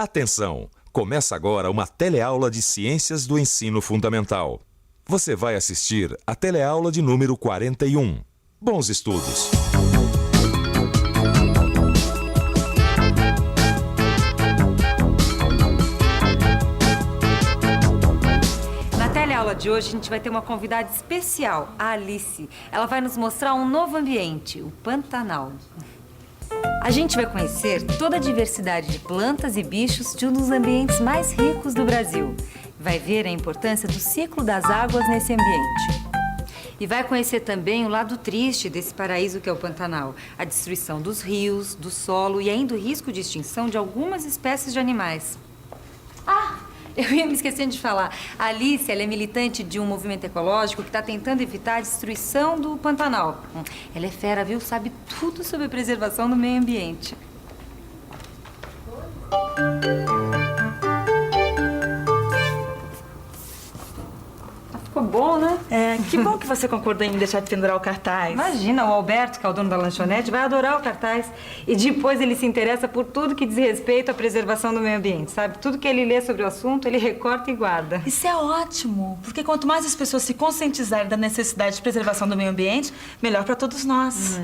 Atenção! Começa agora uma teleaula de Ciências do Ensino Fundamental. Você vai assistir a teleaula de número 41. Bons estudos! Na teleaula de hoje, a gente vai ter uma convidada especial, a Alice. Ela vai nos mostrar um novo ambiente, o Pantanal. A gente vai conhecer toda a diversidade de plantas e bichos de um dos ambientes mais ricos do Brasil. Vai ver a importância do ciclo das águas nesse ambiente. E vai conhecer também o lado triste desse paraíso que é o Pantanal. A destruição dos rios, do solo e ainda o risco de extinção de algumas espécies de animais. Eu ia me esquecendo de falar. A Alice, ela é militante de um movimento ecológico que está tentando evitar a destruição do Pantanal. Ela é fera, viu? Sabe tudo sobre a preservação do meio ambiente. Ficou bom, né? Que bom que você concordou em me deixar de pendurar o cartaz. Imagina, o Alberto, que é o dono da lanchonete, vai adorar o cartaz. E depois ele se interessa por tudo que diz respeito à preservação do meio ambiente, sabe? Tudo que ele lê sobre o assunto, ele recorta e guarda. Isso é ótimo, porque quanto mais as pessoas se conscientizarem da necessidade de preservação do meio ambiente, melhor para todos nós.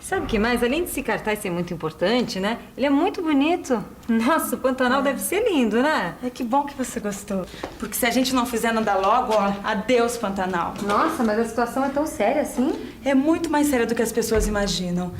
Sabe o que mais? Além desse cartaz ser muito importante, né? Ele é muito bonito. Nossa, o Pantanal deve ser lindo, né? Que bom que você gostou. Porque se a gente não fizer nada logo, ó, adeus Pantanal. Nossa, mas a situação é tão séria assim? É muito mais séria do que as pessoas imaginam.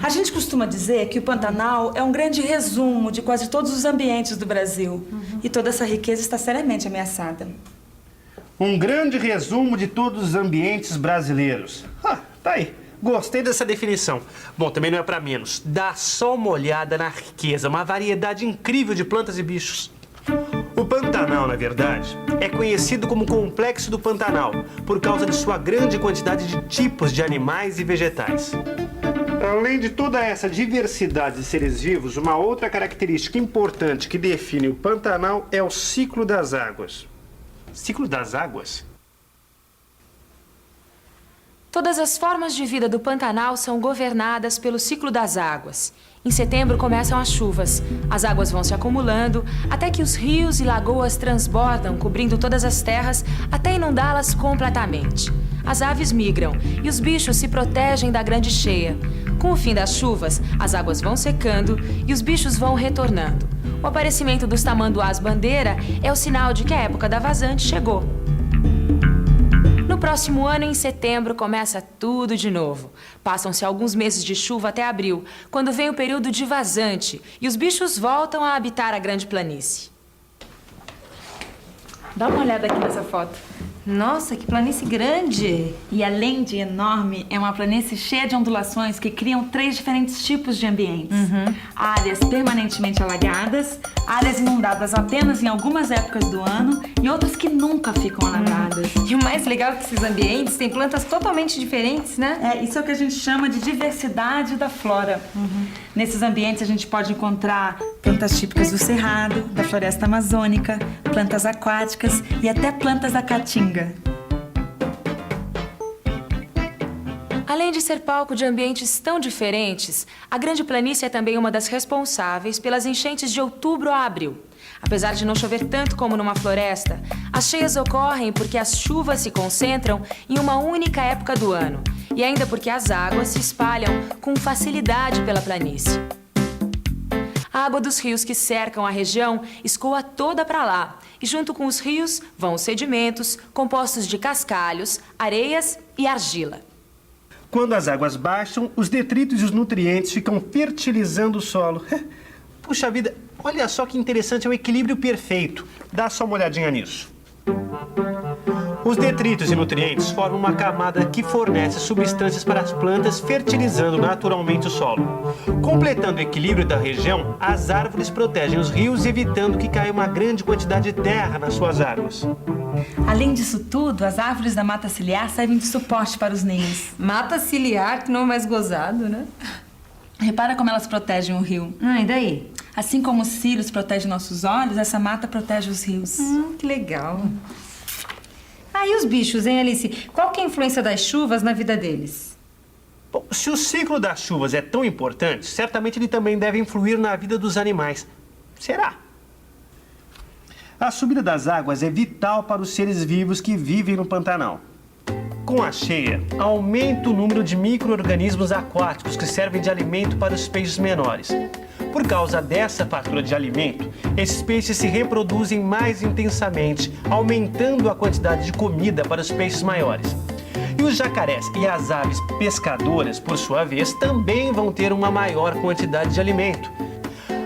A gente costuma dizer que o Pantanal é um grande resumo de quase todos os ambientes do Brasil. E toda essa riqueza está seriamente ameaçada. Um grande resumo de todos os ambientes brasileiros. Tá aí. Gostei dessa definição. Bom, também não é pra menos. Dá só uma olhada na riqueza, uma variedade incrível de plantas e bichos. O Pantanal, na verdade, é conhecido como Complexo do Pantanal, por causa de sua grande quantidade de tipos de animais e vegetais. Além de toda essa diversidade de seres vivos, uma outra característica importante que define o Pantanal é o ciclo das águas. Ciclo das águas? Todas as formas de vida do Pantanal são governadas pelo ciclo das águas. Em setembro começam as chuvas. As águas vão se acumulando até que os rios e lagoas transbordam, cobrindo todas as terras até inundá-las completamente. As aves migram e os bichos se protegem da grande cheia. Com o fim das chuvas, as águas vão secando e os bichos vão retornando. O aparecimento dos tamanduás-bandeira é o sinal de que a época da vazante chegou. No próximo ano, em setembro, começa tudo de novo. Passam-se alguns meses de chuva até abril, quando vem o período de vazante e os bichos voltam a habitar a grande planície. Dá uma olhada aqui nessa foto. Nossa, que planície grande! E além de enorme, é uma planície cheia de ondulações que criam 3 diferentes tipos de ambientes. Áreas permanentemente alagadas, áreas inundadas apenas em algumas épocas do ano e outras que nunca ficam alagadas. E o mais legal é que esses ambientes têm plantas totalmente diferentes, né? Isso é o que a gente chama de diversidade da flora. Nesses ambientes a gente pode encontrar plantas típicas do Cerrado, da floresta amazônica, plantas aquáticas e até plantas da caatinga. Além de ser palco de ambientes tão diferentes, a Grande Planície é também uma das responsáveis pelas enchentes de outubro a abril. Apesar de não chover tanto como numa floresta, as cheias ocorrem porque as chuvas se concentram em uma única época do ano e ainda porque as águas se espalham com facilidade pela planície. A água dos rios que cercam a região escoa toda para lá e junto com os rios vão os sedimentos compostos de cascalhos, areias e argila. Quando as águas baixam, os detritos e os nutrientes ficam fertilizando o solo. Puxa vida, olha só que interessante, é o equilíbrio perfeito. Dá só uma olhadinha nisso. Os detritos e nutrientes formam uma camada que fornece substâncias para as plantas, fertilizando naturalmente o solo. Completando o equilíbrio da região, as árvores protegem os rios, evitando que caia uma grande quantidade de terra nas suas águas. Além disso tudo, as árvores da mata ciliar servem de suporte para os ninhos. Mata ciliar, que não é mais gozado, né? Repara como elas protegem o rio. E daí? Assim como os cílios protegem nossos olhos, essa mata protege os rios. Que legal. E os bichos, hein, Alice? Qual que é a influência das chuvas na vida deles? Bom, se o ciclo das chuvas é tão importante, certamente ele também deve influir na vida dos animais. Será? A subida das águas é vital para os seres vivos que vivem no Pantanal. Com a cheia, aumenta o número de micro-organismos aquáticos que servem de alimento para os peixes menores. Por causa dessa fartura de alimento, esses peixes se reproduzem mais intensamente, aumentando a quantidade de comida para os peixes maiores. E os jacarés e as aves pescadoras, por sua vez, também vão ter uma maior quantidade de alimento.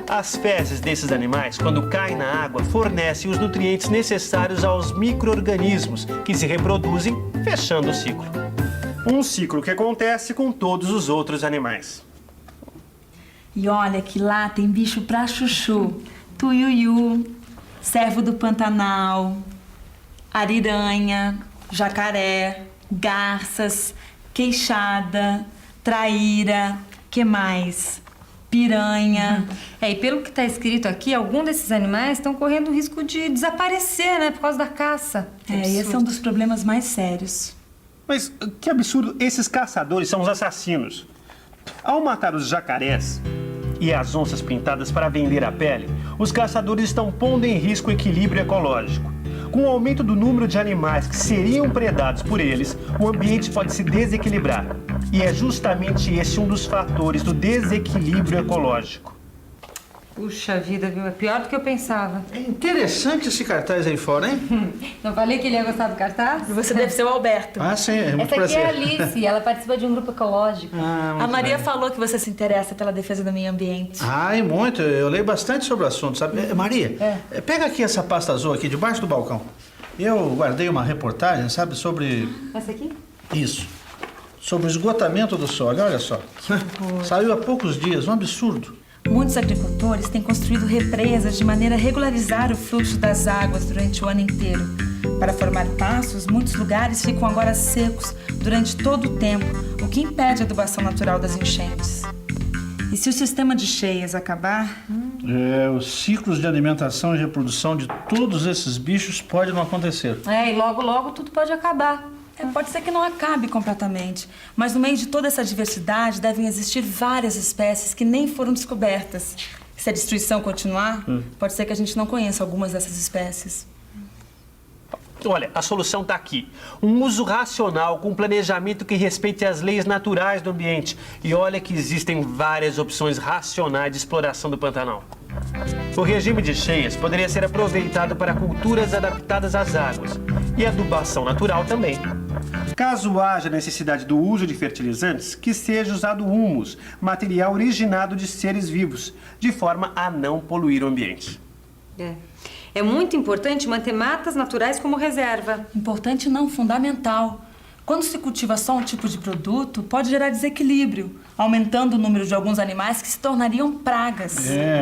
As fezes desses animais, quando caem na água, fornecem os nutrientes necessários aos micro-organismos, que se reproduzem, fechando o ciclo. Um ciclo que acontece com todos os outros animais. E olha que lá tem bicho pra chuchu. Tuiuiu, cervo do Pantanal, ariranha, jacaré, garças, queixada, traíra, que mais? Piranha. E pelo que está escrito aqui, alguns desses animais estão correndo o risco de desaparecer, né? Por causa da caça. E esse é um dos problemas mais sérios. Mas que absurdo, esses caçadores são os assassinos. Ao matar os jacarés e as onças pintadas para vender a pele, os caçadores estão pondo em risco o equilíbrio ecológico. Com o aumento do número de animais que seriam predados por eles, o ambiente pode se desequilibrar. E é justamente esse um dos fatores do desequilíbrio ecológico. Puxa vida, viu? É pior do que eu pensava. É interessante esse cartaz aí fora, hein? Não falei que ele ia gostar do cartaz? Você deve ser o Alberto. Ah, sim, é muito Essa aqui prazer. é a Alice, ela participa de um grupo ecológico. A Maria falou que você se interessa pela defesa do meio ambiente. Ah, e muito. Eu leio bastante sobre o assunto, sabe? Maria, pega aqui essa pasta azul aqui, debaixo do balcão. Eu guardei uma reportagem, sabe, sobre... Essa aqui? Isso. Sobre o esgotamento do solo, olha só. Saiu há poucos dias, um absurdo. Muitos agricultores têm construído represas de maneira a regularizar o fluxo das águas durante o ano inteiro. Para formar paços, muitos lugares ficam agora secos durante todo o tempo, o que impede a adubação natural das enchentes. E se o sistema de cheias acabar... Os ciclos de alimentação e reprodução de todos esses bichos podem não acontecer. E logo, logo tudo pode acabar. Pode ser que não acabe completamente, mas no meio de toda essa diversidade devem existir várias espécies que nem foram descobertas. Se a destruição continuar, pode ser que a gente não conheça algumas dessas espécies. Olha, a solução está aqui. Um uso racional com planejamento que respeite as leis naturais do ambiente. E olha que existem várias opções racionais de exploração do Pantanal. O regime de cheias poderia ser aproveitado para culturas adaptadas às águas. E adubação natural também. Caso haja necessidade do uso de fertilizantes, que seja usado humus, material originado de seres vivos, de forma a não poluir o ambiente. É muito importante manter matas naturais como reserva. Importante não, fundamental. Quando se cultiva só um tipo de produto, pode gerar desequilíbrio, aumentando o número de alguns animais que se tornariam pragas.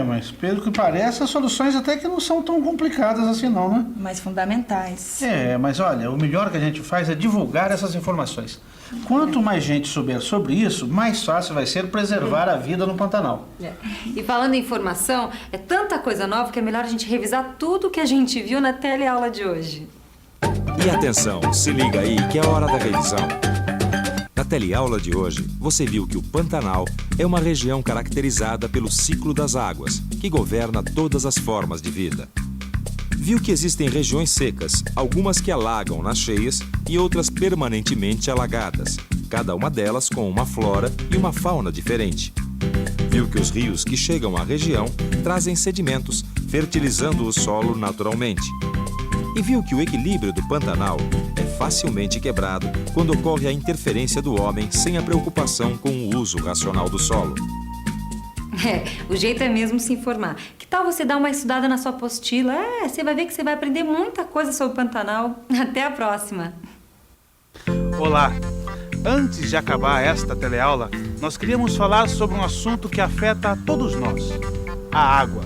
Mas pelo que parece, as soluções até que não são tão complicadas assim não, né? Mas fundamentais. Mas olha, o melhor que a gente faz é divulgar essas informações. Quanto mais gente souber sobre isso, mais fácil vai ser preservar a vida no Pantanal. E falando em informação, é tanta coisa nova que é melhor a gente revisar tudo que a gente viu na teleaula de hoje. E atenção, se liga aí que é hora da revisão. Na teleaula de hoje, você viu que o Pantanal é uma região caracterizada pelo ciclo das águas, que governa todas as formas de vida. Viu que existem regiões secas, algumas que alagam nas cheias e outras permanentemente alagadas, cada uma delas com uma flora e uma fauna diferente. Viu que os rios que chegam à região trazem sedimentos, fertilizando o solo naturalmente. E viu que o equilíbrio do Pantanal é facilmente quebrado quando ocorre a interferência do homem sem a preocupação com o uso racional do solo. O jeito é mesmo se informar. Que tal você dar uma estudada na sua apostila? Você vai ver que você vai aprender muita coisa sobre o Pantanal. Até a próxima. Olá! Antes de acabar esta teleaula, nós queríamos falar sobre um assunto que afeta a todos nós: a água.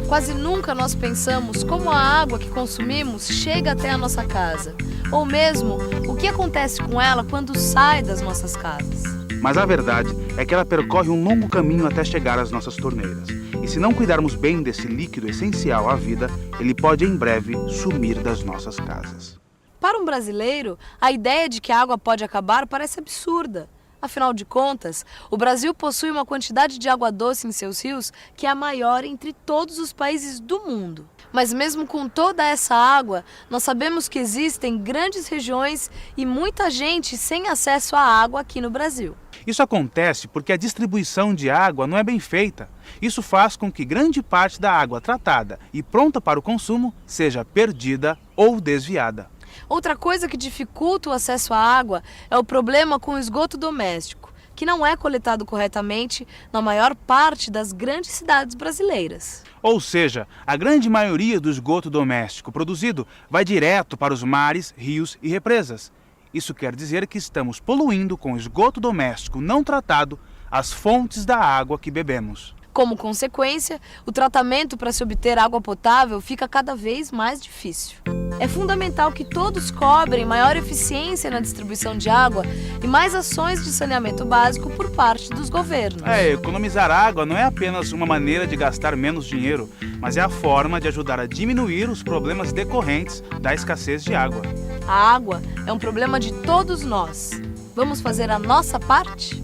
Quase nunca nós pensamos como a água que consumimos chega até a nossa casa, ou mesmo o que acontece com ela quando sai das nossas casas. Mas a verdade é que ela percorre um longo caminho até chegar às nossas torneiras. E se não cuidarmos bem desse líquido essencial à vida, ele pode em breve sumir das nossas casas. Para um brasileiro, a ideia de que a água pode acabar parece absurda. Afinal de contas, o Brasil possui uma quantidade de água doce em seus rios que é a maior entre todos os países do mundo. Mas mesmo com toda essa água, nós sabemos que existem grandes regiões e muita gente sem acesso à água aqui no Brasil. Isso acontece porque a distribuição de água não é bem feita. Isso faz com que grande parte da água tratada e pronta para o consumo seja perdida ou desviada. Outra coisa que dificulta o acesso à água é o problema com o esgoto doméstico, que não é coletado corretamente na maior parte das grandes cidades brasileiras. Ou seja, a grande maioria do esgoto doméstico produzido vai direto para os mares, rios e represas. Isso quer dizer que estamos poluindo com esgoto doméstico não tratado as fontes da água que bebemos. Como consequência, o tratamento para se obter água potável fica cada vez mais difícil. É fundamental que todos cobrem maior eficiência na distribuição de água e mais ações de saneamento básico por parte dos governos. Economizar água não é apenas uma maneira de gastar menos dinheiro, mas é a forma de ajudar a diminuir os problemas decorrentes da escassez de água. A água é um problema de todos nós. Vamos fazer a nossa parte?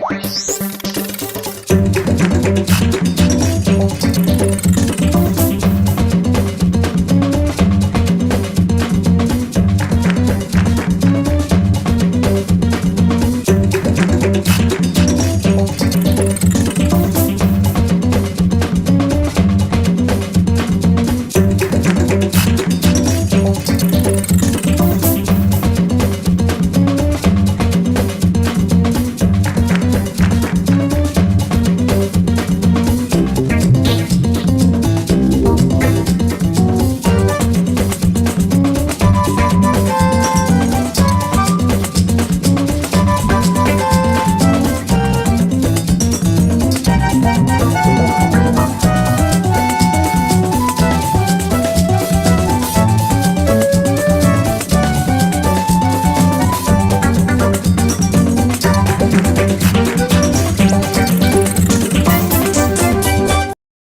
Música